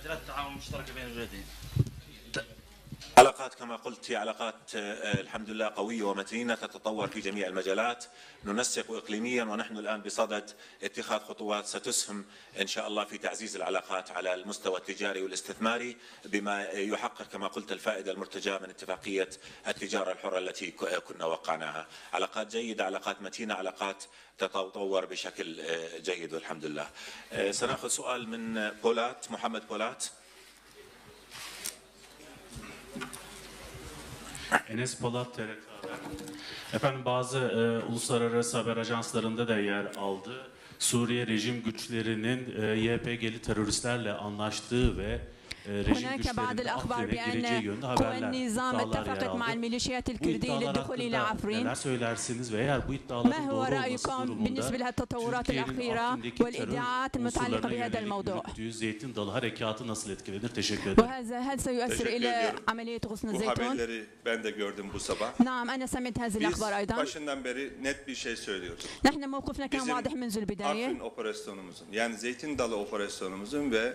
مجالات التعاون المشتركة بين البلدين؟ علاقات كما قلت هي علاقات الحمد لله قوية ومتينة تتطور في جميع المجالات، ننسق إقليميا ونحن الآن بصدد اتخاذ خطوات ستسهم إن شاء الله في تعزيز العلاقات على المستوى التجاري والاستثماري بما يحقق كما قلت الفائدة المرتجاة من اتفاقية التجارة الحرة التي كنا وقعناها. علاقات جيدة، علاقات متينة، علاقات تتطور بشكل جيد والحمد لله. سنأخذ سؤال من بولات، محمد بولات. Enes Polat, TRT Haber. Efendim bazı uluslararası haber ajanslarında da yer aldı. Suriye rejim güçlerinin YPG'li teröristlerle anlaştığı ve هناك بعض الأخبار بأن قوى النظام اتفقت مع الميليشيات الكردية للدخول إلى عفرين. ما هو رأيكم بالنسبة للتطورات الأخيرة والإدعاءات المتعلقة بهذا الموضوع؟ وهذا هل سيؤثر إلى عملية غصن الزيتون؟ نعم أنا سمعت هذه الأخبار أيضا. نحن موقفنا كان واضح منذ البداية. يعني زيتون dalı operasyonumuzun ve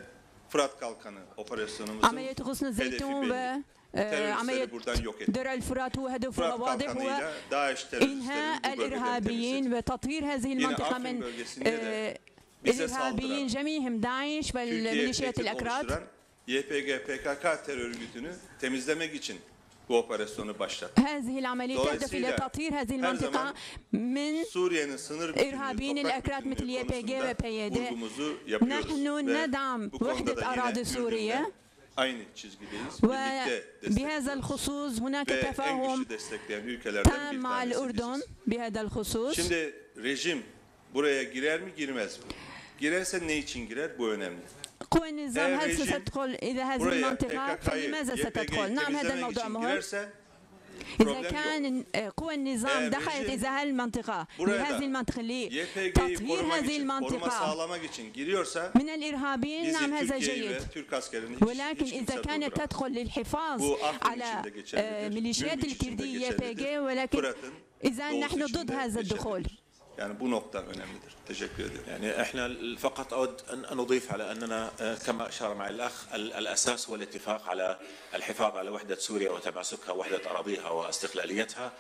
Fırat Kalkanı operasyonumuzun عملية غصن الزيتون وعملية درع الفرات هو هدفها واضح هو إنهاء الإرهابيين وتطهير هذه المنطقة من الإرهابيين جميعهم داعش والميليشيات الأكراد. YPG PKK terör örgütünü temizlemek için bu operasyonu başlattı. هذه العملية تهدف إلى تطهير هذه المنطقة من إرهابيين الأكراد مثل YPG و PYD. نحن ندعم وحدة أراضي سوريا وبهذا الخصوص هناك تفاهم تام مع الأردن بهذا الخصوص. Şimdi rejim buraya girer mi girmez mi? Girerse ne için girer? Bu önemli. قوى النظام هل ستدخل إلى هذه المنطقة؟ فلماذا ستدخل؟ نعم هذا الموضوع مهم. إذا كان قوى النظام دخلت إلى هذه المنطقة لهذه المنطقة لتطهير هذه المنطقة من الإرهابيين نعم هذا جيد. ولكن إذا كانت تدخل للحفاظ على ميليشيات الكردية YPG ولكن إذا نحن ضد هذا الدخول. يعني bu nokta önemlidir. Teşekkür ederim. يعني احنا فقط اود ان اضيف على اننا كما اشار معي الاخ الاساس هو الاتفاق على الحفاظ على وحده سوريا وتماسكها ووحده اراضيها واستقلاليتها.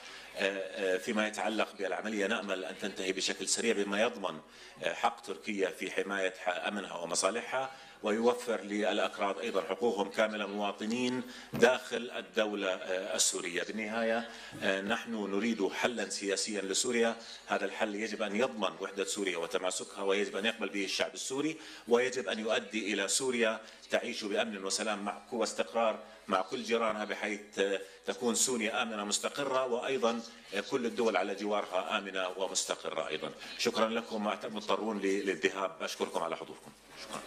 فيما يتعلق بالعمليه نامل ان تنتهي بشكل سريع بما يضمن حق تركيا في حمايه امنها ومصالحها ويوفر للأكراد أيضا حقوقهم كاملة مواطنين داخل الدولة السورية. بالنهاية نحن نريد حلا سياسيا لسوريا، هذا الحل يجب أن يضمن وحدة سوريا وتماسكها ويجب أن يقبل به الشعب السوري ويجب أن يؤدي إلى سوريا تعيش بأمن وسلام واستقرار مع كل جيرانها بحيث تكون سوريا آمنة مستقرة وأيضا كل الدول على جوارها آمنة ومستقرة أيضا. شكرا لكم، مضطرون للذهاب، أشكركم على حضوركم. شكرا.